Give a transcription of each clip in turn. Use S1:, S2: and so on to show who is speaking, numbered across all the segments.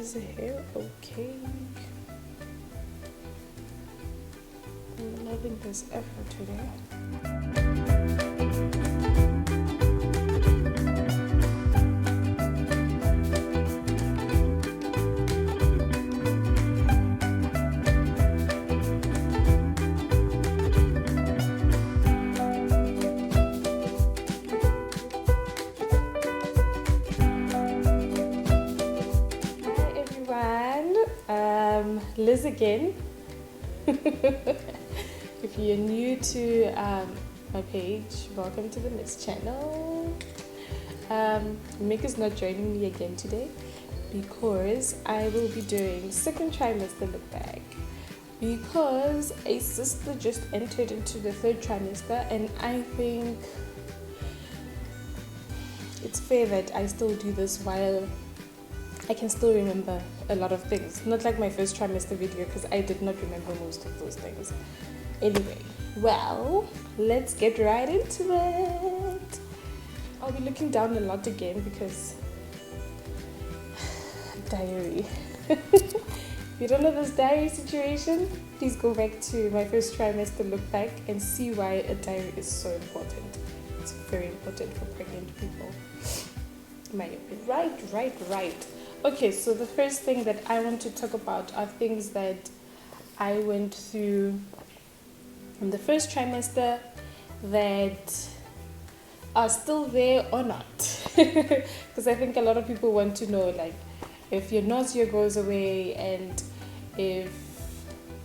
S1: is the hair okay? I'm loving this effort today. Liz again. If you're new to my page, welcome to the Liz channel. Mick is not joining me again today because I will be doing second trimester look back, because a sister just entered into the third trimester, and I think it's fair that I still do this while I can still remember a lot of things. Not like my first trimester video, because I did not remember most of those things. Anyway, well, let's get right into it. I'll be looking down a lot again because diary. If you don't know this diary situation, please go back to my first trimester look back and see why a diary is so important. It's very important for pregnant people. My opinion. Right. Okay, so the first thing that I want to talk about are things that I went through in the first trimester that are still there or not. Because I think a lot of people want to know, like, if your nausea goes away and if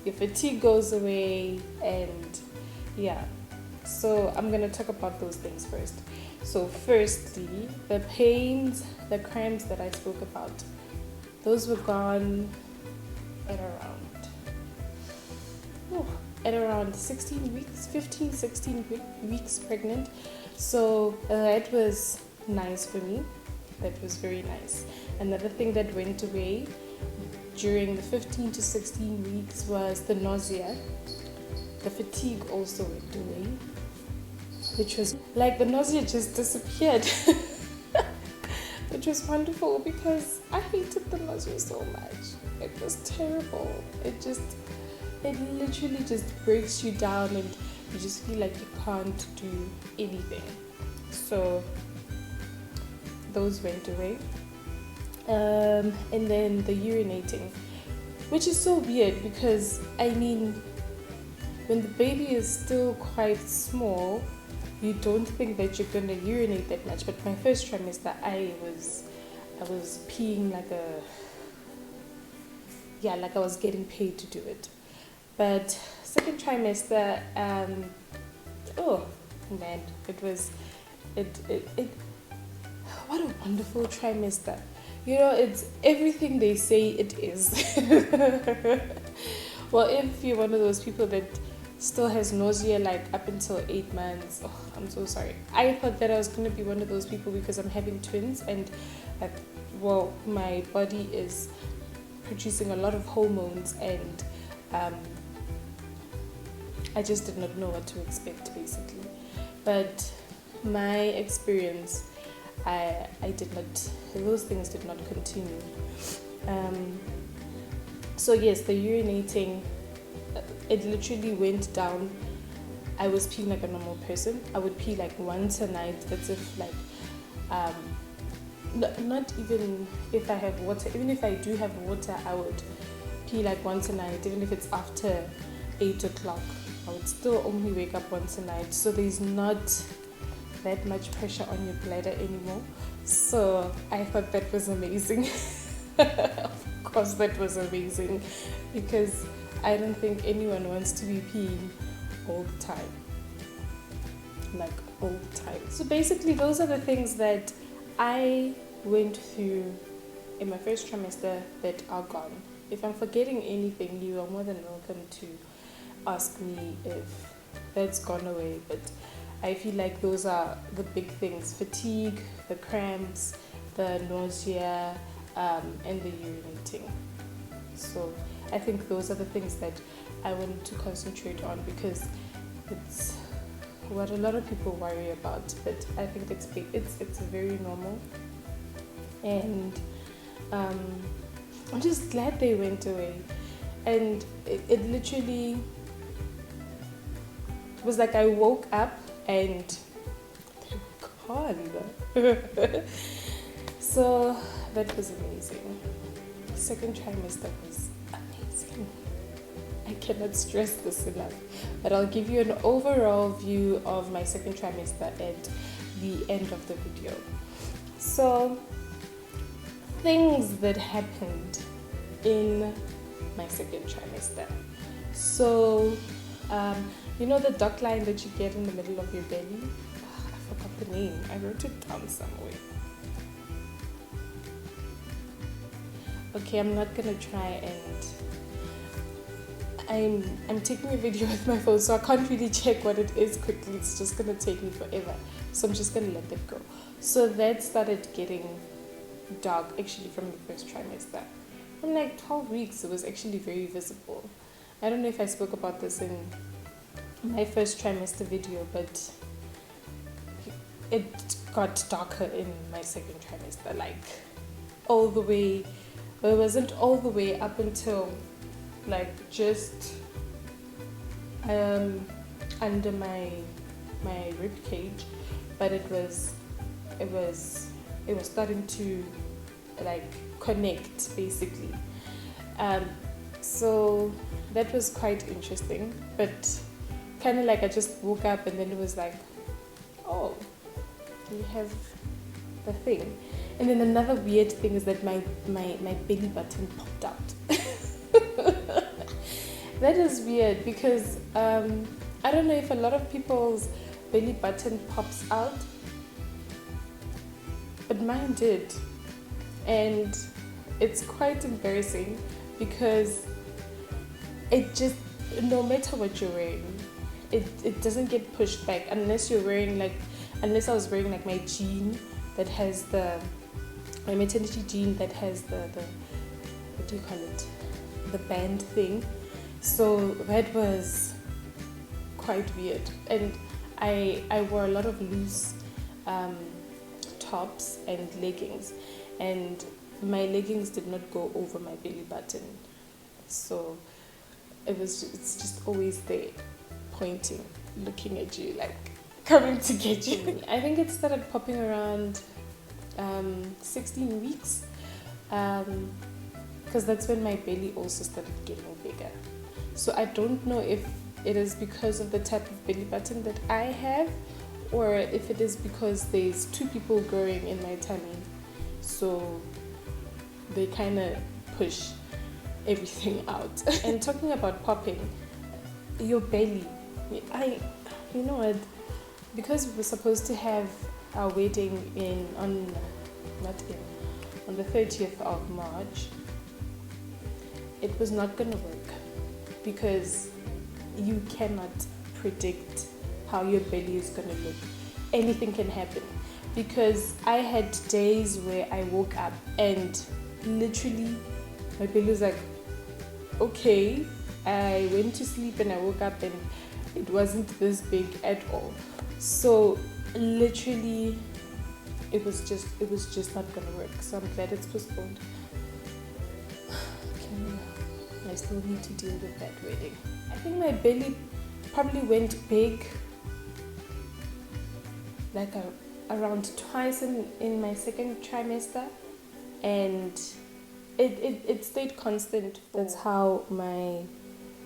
S1: your fatigue goes away, and yeah. So I'm going to talk about those things first. So firstly, the pains, the cramps that I spoke about, those were gone at around 16 weeks, 15, 16 weeks pregnant. So that was nice for me. That was very nice. Another thing that went away during the 15 to 16 weeks was the nausea. The fatigue also went away, which was like the nausea just disappeared. Which was wonderful because I hated the nausea so much. It was terrible. It literally just breaks you down and you just feel like you can't do anything. So those went away. And then the urinating, which is so weird because I mean, when the baby is still quite small, you don't think that you're gonna urinate that much. But my first trimester, I was peeing like I was getting paid to do it. But second trimester, oh man, it what a wonderful trimester. You know, it's everything they say it is. Well, if you're one of those people that still has nausea like up until 8 months, oh, I'm so sorry. I thought that I was going to be one of those people because I'm having twins and my body is producing a lot of hormones, and I just did not know what to expect basically. But my experience, those things did not continue. So yes, the urinating, it literally went down. I was peeing like a normal person. I would pee like once a night, as if like, not even if I have water. Even if I do have water, I would pee like once a night. Even if it's after 8 o'clock, I would still only wake up once a night. So there's not that much pressure on your bladder anymore. So I thought that was amazing. Of course that was amazing, because I don't think anyone wants to be peeing all the time. Like all the time. So basically those are the things that I went through in my first trimester that are gone. If I'm forgetting anything, you are more than welcome to ask me if that's gone away. But I feel like those are the big things: fatigue, the cramps, the nausea, and the urinating. So I think those are the things that I wanted to concentrate on, because it's what a lot of people worry about, but I think it's very normal. And I'm just glad they went away. And it literally was like I woke up and they were gone. So that was amazing. Second trimester was amazing. I cannot stress this enough. But I'll give you an overall view of my second trimester at the end of the video. So, things that happened in my second trimester. So, you know the duck line that you get in the middle of your belly? I forgot the name. I wrote it down somewhere. Okay, I'm not gonna try and I'm taking a video with my phone, so I can't really check what it is quickly. It's just gonna take me forever. So I'm just gonna let that go. So that started getting dark actually from the first trimester. From like 12 weeks, it was actually very visible. I don't know if I spoke about this in my first trimester video, but it got darker in my second trimester, like all the way. Well, it wasn't all the way up until like just under my rib cage, but it was starting to like connect basically. So that was quite interesting, but kind of like I just woke up and then it was like, oh, you have the thing. And then another weird thing is that my belly button popped out. That is weird because I don't know if a lot of people's belly button pops out, but mine did. And it's quite embarrassing because it just, no matter what you're wearing, it doesn't get pushed back unless you're wearing unless I was wearing like my jean that has my maternity jean that has the what do you call it, the band thing. So that was quite weird, and I wore a lot of loose tops and leggings, and my leggings did not go over my belly button, so it's just always there, pointing, looking at you, like coming to get you. I think it started popping around 16 weeks, because that's when my belly also started getting bigger. So I don't know if it is because of the type of belly button that I have, or if it is because there's two people growing in my tummy, so they kind of push everything out. And talking about popping, your belly, you know what, because we were supposed to have our wedding on the 30th of March, it was not going to work because you cannot predict how your belly is going to look. Anything can happen, because I had days where I woke up and literally my belly was like, okay. I went to sleep and I woke up and it wasn't this big at all. So literally it was just not gonna work. So I'm glad it's postponed. I still need to deal with that wedding. I think my belly probably went big like around twice in my second trimester, and it stayed constant. That's how my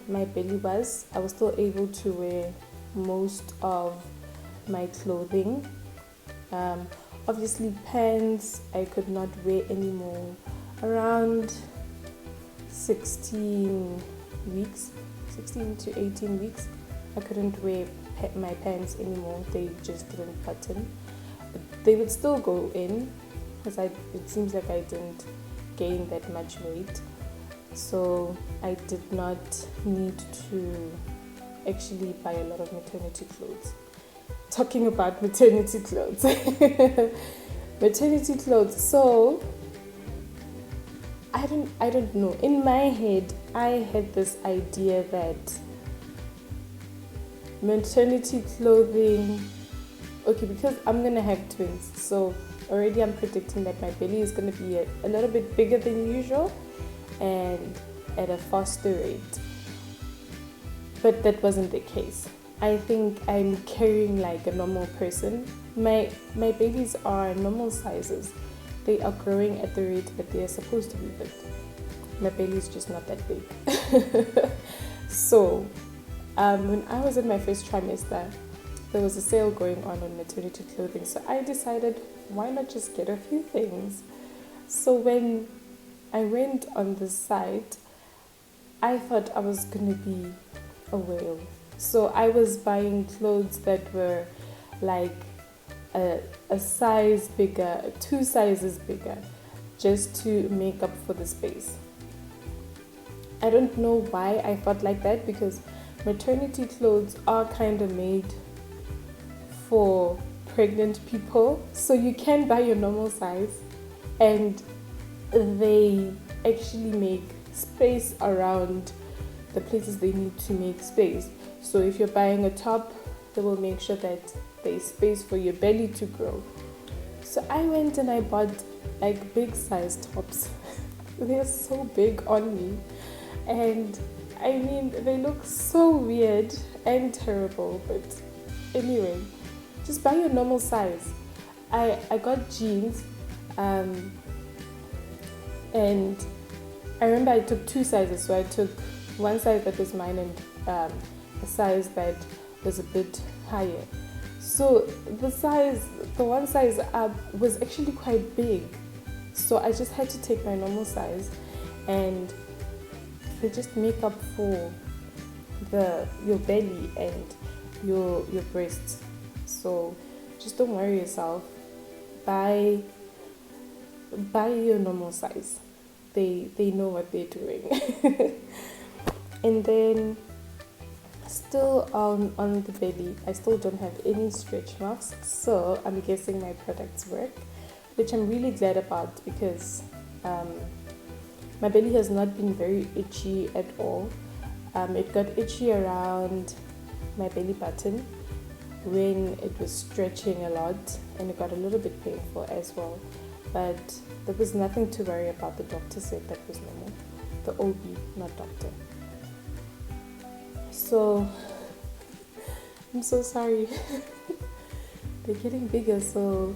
S1: belly was. I was still able to wear most of my clothing. Obviously pants I could not wear anymore. Around 16 to 18 weeks, I couldn't wear my pants anymore. They just didn't button. They would still go in because it seems like I didn't gain that much weight, so I did not need to actually buy a lot of maternity clothes. Talking about maternity clothes. Maternity clothes. So I don't know. In my head, I had this idea that maternity clothing, okay, because I'm gonna have twins, so already I'm predicting that my belly is gonna be a little bit bigger than usual. and at a faster rate. But that wasn't the case. I think I'm carrying like a normal person. My babies are normal sizes. They are growing at the rate that they are supposed to be, but my belly is just not that big. So when I was in my first trimester, there was a sale going on maternity clothing. So I decided, why not just get a few things? So when I went on the site, I thought I was going to be a whale. So I was buying clothes that were like a size bigger, 2 sizes bigger, just to make up for the space. I don't know why I felt like that, because maternity clothes are kind of made for pregnant people. So you can buy your normal size and they actually make space around the places they need to make space. So if you're buying a top, they will make sure that there's space for your belly to grow. So I went and I bought like big size tops. They're so big on me. And I mean, they look so weird and terrible, but anyway, just buy your normal size. I got jeans, and I remember I took 2 sizes. So I took one size that was mine and a size that was a bit higher. So the one size up was actually quite big. So I just had to take my normal size, and they just make up for your belly and your breasts. So just don't worry yourself. Buy your normal size. They know what they're doing. And then still on the belly, I still don't have any stretch marks. So I'm guessing my products work, which I'm really glad about, because my belly has not been very itchy at all. It got itchy around my belly button when it was stretching a lot, and it got a little bit painful as well. But there was nothing to worry about. The doctor said that was normal. The OB, not doctor. So I'm so sorry. They're getting bigger, so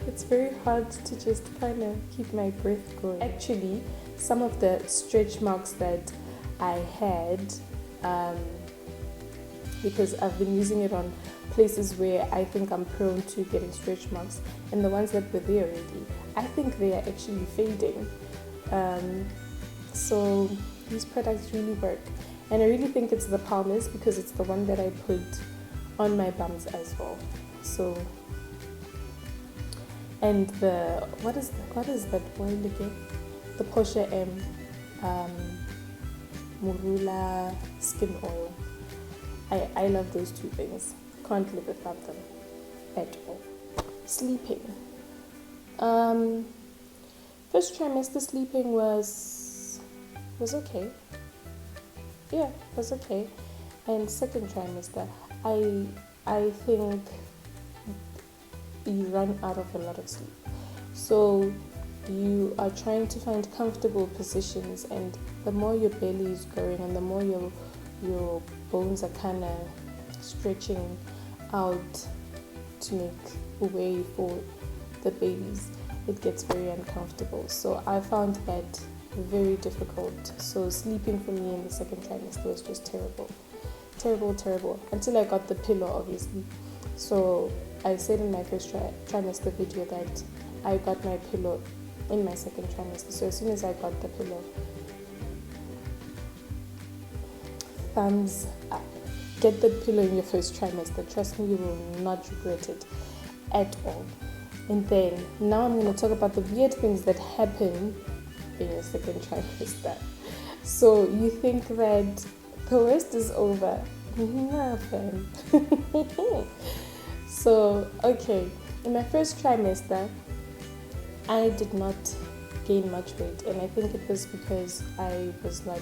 S1: it's very hard to just kind of keep my breath going. Actually, some of the stretch marks that I had, because I've been using it on places where I think I'm prone to getting stretch marks, and the ones that were there already, I think they are actually fading. So these products really work, and I really think it's the Palmer's, because it's the one that I put on my bums as well. So, and the what is that oil again? The Porsche M Murula skin oil. I love those 2 things. Can't live without them at all. Sleeping. First trimester sleeping was okay. Yeah, was okay. And second trimester, I think you run out of a lot of sleep. So you are trying to find comfortable positions, and the more your belly is growing and the more your bones are kind of stretching out to make way for the babies, it gets very uncomfortable. So I found that very difficult. So sleeping for me in the second trimester was just terrible, until I got the pillow, obviously. So I said in my first trimester video that I got my pillow in my second trimester. So as soon as I got the pillow, thumbs up. Get the pillow in your first trimester. Trust me, you will not regret it at all. And then now I'm going to talk about the weird things that happen in your second trimester. So you think that the worst is over. Nothing. So, okay, in my first trimester, I did not gain much weight, and I think it was because I was not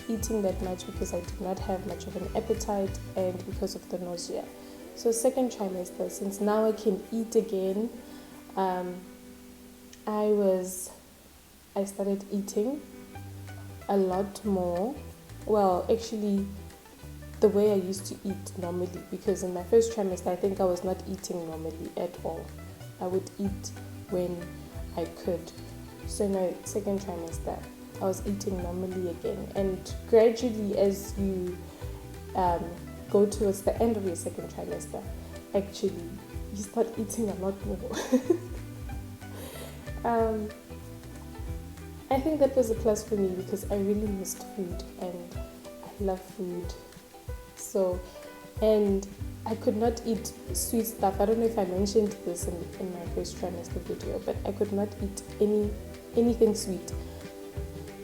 S1: eating that much, because I did not have much of an appetite, and because of the nausea. So second trimester, since now I can eat again, I was I started eating a lot more. Well, actually, the way I used to eat normally, because in my first trimester, I think I was not eating normally at all. I would eat when I could. So in my second trimester, I was eating normally again. And gradually, as you go towards the end of your second trimester, actually, you start eating a lot more. I think that was a plus for me because I really missed food and I love food. So, and I could not eat sweet stuff. I don't know if I mentioned this in my first trimester video, but I could not eat anything sweet.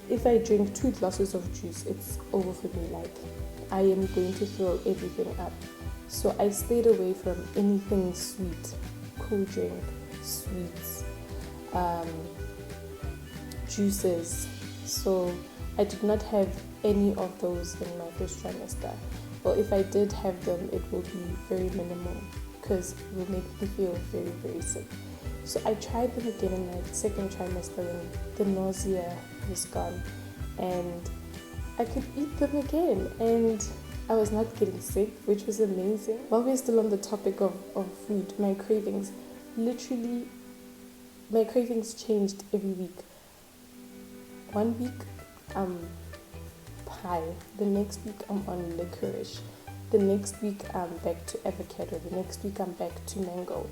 S1: If I drink 2 glasses of juice, it's over for me. Like, I am going to throw everything up. So I stayed away from anything sweet, cool drink, sweets, juices. So I did not have any of those in my first trimester. Or if I did have them, it will be very minimal because it will make me feel very, very sick. So I tried them again in my second trimester when the nausea was gone and I could eat them again and I was not getting sick, which was amazing. While we're still on the topic of food, my cravings, literally, my cravings changed every week. One week, pie. The next week, I'm on licorice. The next week, I'm back to avocado. The next week, I'm back to mango.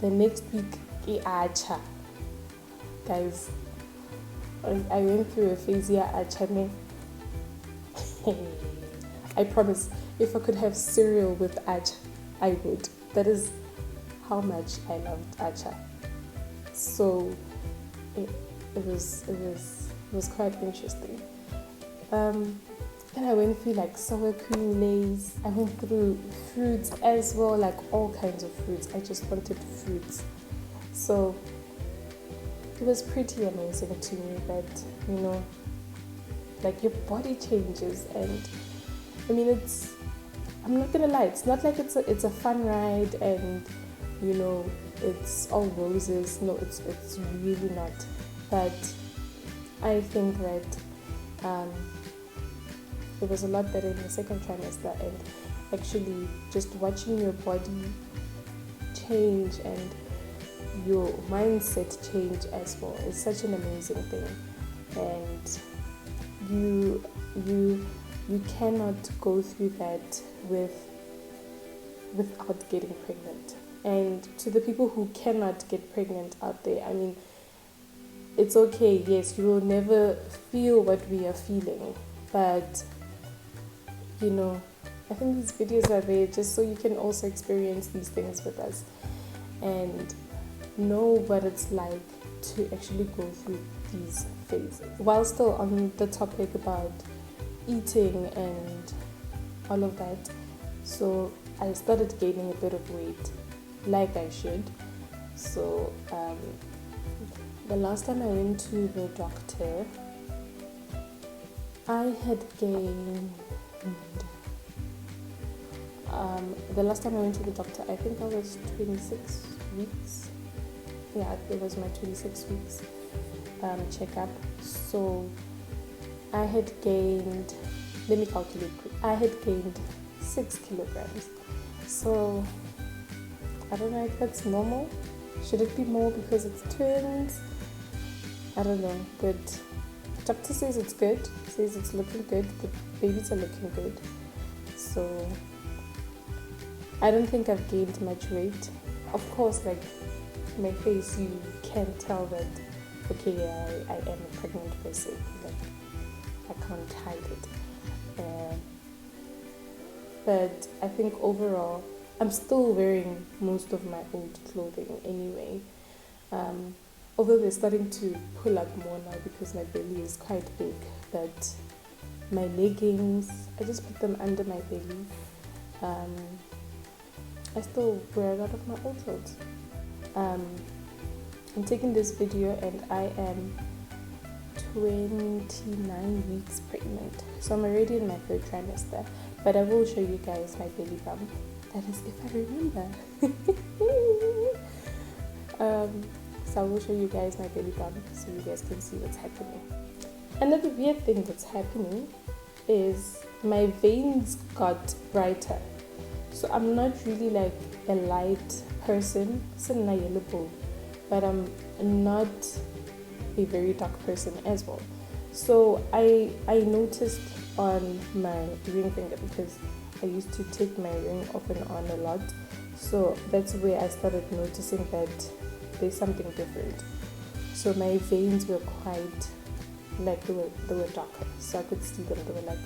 S1: The next week, acha. Guys, I went through a phase here, acha. I promise, if I could have cereal with acha, I would. That is how much I loved acha. So it was quite interesting. Then I went through like sour cream lays. I went through fruits as well, like all kinds of fruits. I just wanted fruits. So it was pretty amazing to me that, you know, like your body changes. And I mean, I'm not gonna lie, it's not like it's a fun ride and, you know, it's all roses. No, it's really not. But I think that it was a lot better in the second trimester, and actually just watching your body change and your mindset change as well is such an amazing thing. And you cannot go through that without getting pregnant. And to the people who cannot get pregnant out there, I mean, it's okay, yes, you will never feel what we are feeling, but you know, I think these videos are there just so you can also experience these things with us and know what it's like to actually go through these phases. While still on the topic about eating and all of that, so I started gaining a bit of weight, like I should. So the last time I went to the doctor, I had gained. The last time I went to the doctor, I think I was 26 weeks. Yeah, it was my 26 weeks checkup. So I had gained, let me calculate quick. I had gained 6 kilograms. So I don't know if that's normal. Should it be more because it's twins? I don't know, but doctor says it's good, says it's looking good, the babies are looking good. So I don't think I've gained much weight. Of course, like my face, you can tell that, okay, I am a pregnant person. Like, I can't hide it. But I think overall, I'm still wearing most of my old clothing anyway. Although they're starting to pull up more now because my belly is quite big. But my leggings, I just put them under my belly. I still wear a lot of my old clothes. I'm taking this video and I am 29 weeks pregnant. So I'm already in my 3rd trimester. But I will show you guys my belly bump. That is if I remember. So I will show you guys my belly button so you guys can see what's happening. Another weird thing that's happening is my veins got brighter. So I'm not really like a light person. It's a yellow bowl, but I'm not a very dark person as well. So I noticed on my ring finger, because I used to take my ring off and on a lot. So that's where I started noticing that there's something different. So my veins were quite like they were darker. So I could see them. They were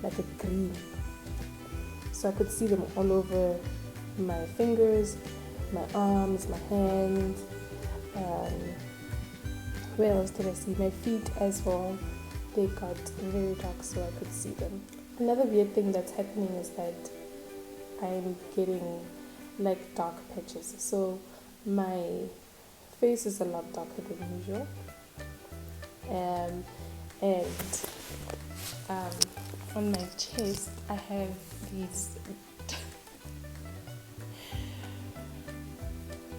S1: like a green. So I could see them all over my fingers, my arms, my hands. Where else did I see? My feet as well. They got very dark, so I could see them. Another weird thing that's happening is that I'm getting like dark patches. So my face is a lot darker than usual. And on my chest, I have these.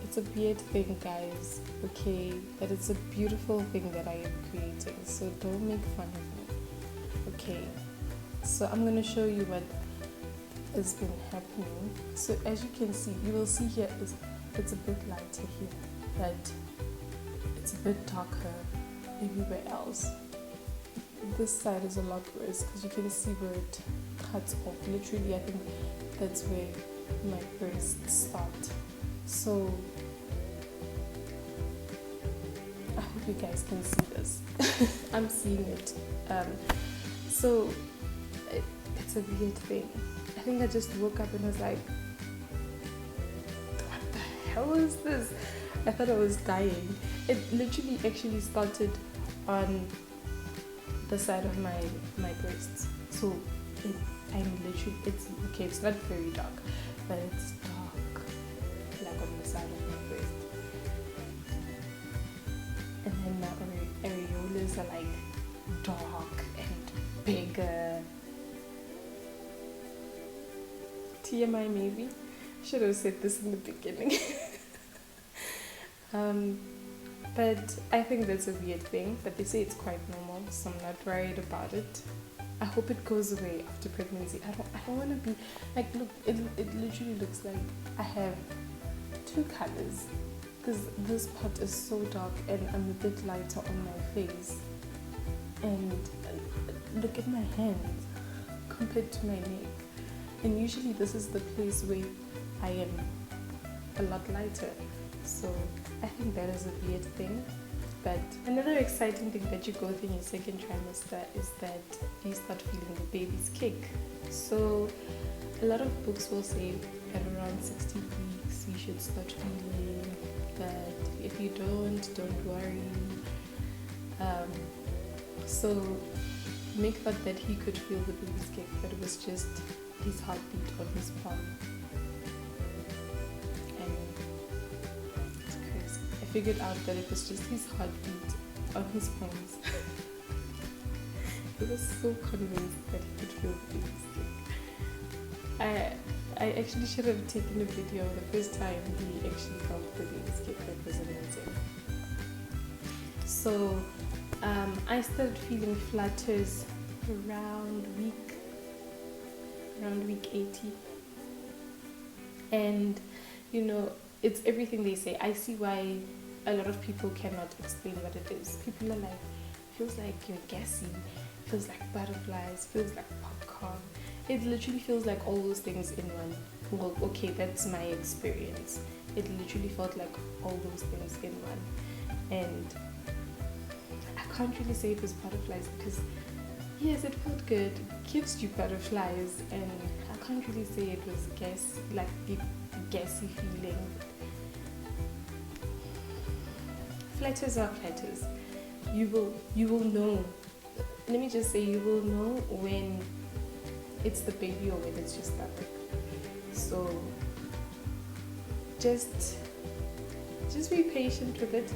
S1: It's a weird thing, guys, okay? But it's a beautiful thing that I am creating, so don't make fun of me, okay? So I'm gonna show you what has been happening. So as you can see, you will see here it's a bit lighter here, but it's a bit darker everywhere else. This side is a lot worse because you can see where it cuts off. Literally, I think that's where my breasts start. So I hope you guys can see this. I'm seeing it. So it's a weird thing. I think I just woke up and was like, what the hell is this? I thought I was dying. It literally actually started on the side of my breasts. So it's not very dark, but it's dark, like on the side of my breast. And then my areolas are like dark and bigger. TMI maybe? Should have said this in the beginning. But I think that's a weird thing, but they say it's quite normal, so I'm not worried about it. I hope it goes away after pregnancy. I don't want to be like, look, it literally looks like I have two colors, because this part is so dark and I'm a bit lighter on my face, and look at my hands compared to my neck, and usually this is the place where I am a lot lighter. So I think that is a weird thing. But another exciting thing that you go through in your second trimester is that you start feeling the baby's kick. So a lot of books will say at around 60 weeks you should start feeling, but if you don't worry. So Mick thought that he could feel the baby's kick, but it was just his heartbeat on his palm. Figured out that it was just his heartbeat on his palms. He was so convinced that he could feel the baby's kick. I actually should have taken a video the first time he actually felt the baby's kick. That was amazing. So I started feeling flutters around week 80, and you know, it's everything they say. I see why a lot of people cannot explain what it is. People are like, feels like you're gassy, feels like butterflies, feels like popcorn. It literally feels like all those things in one. Well, okay, that's my experience. It literally felt like all those things in one. And I can't really say it was butterflies because, yes, it felt good. It gives you butterflies, and I can't really say it was gassy feeling. Flutters are flutters. You will know. Let me just say, you will know when it's the baby or when it's just stomach. So just be patient with it.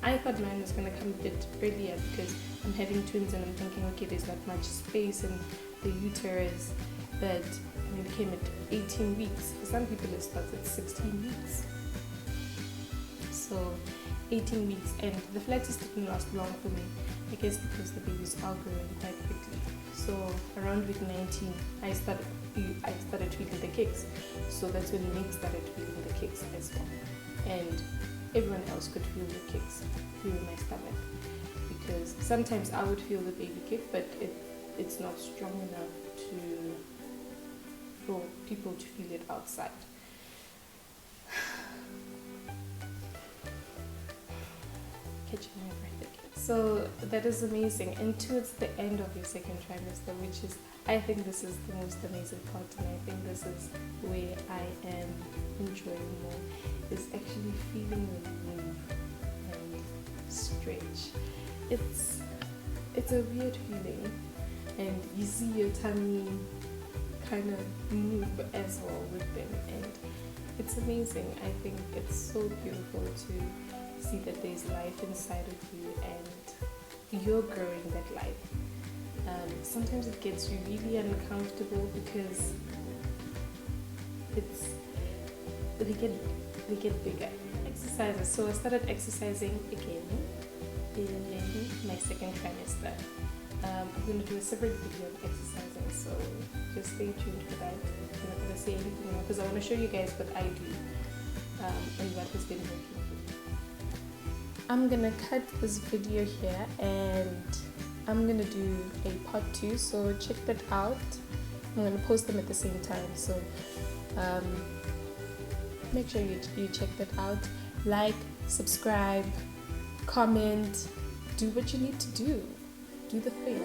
S1: I thought mine was gonna come a bit earlier because I'm having twins and I'm thinking, okay, there's not much space in the uterus, but it came at 18 weeks. For some people it starts at 16 weeks. So 18 weeks, and the flat test didn't last long for me, I guess because the babies are growing quite quickly. So around week 19, I started feeling the kicks. So that's when Nick started feeling the kicks as well, and everyone else could feel the kicks through my stomach, because sometimes I would feel the baby kick, but it's not strong enough for people to feel it outside. Catching my breath again. So that is amazing. And towards the end of your second trimester, which is, I think this is the most amazing part, and I think this is where I am enjoying more, is actually feeling the move and stretch. It's a weird feeling, and you see your tummy kind of move as well with them, and it's amazing. I think it's so beautiful to see that there's life inside of you and you're growing that life. Sometimes it gets you really uncomfortable because they get bigger. Exercises. So I started exercising again in my second trimester. I'm going to do a separate video on exercising, so just stay tuned for that. I'm not going to say anything more because I want to show you guys what I do and what has been working for me. I'm going to cut this video here and I'm going to do a part 2, so check that out. I'm going to post them at the same time, so make sure you check that out. Like, subscribe, comment, do what you need to do. Do the thing.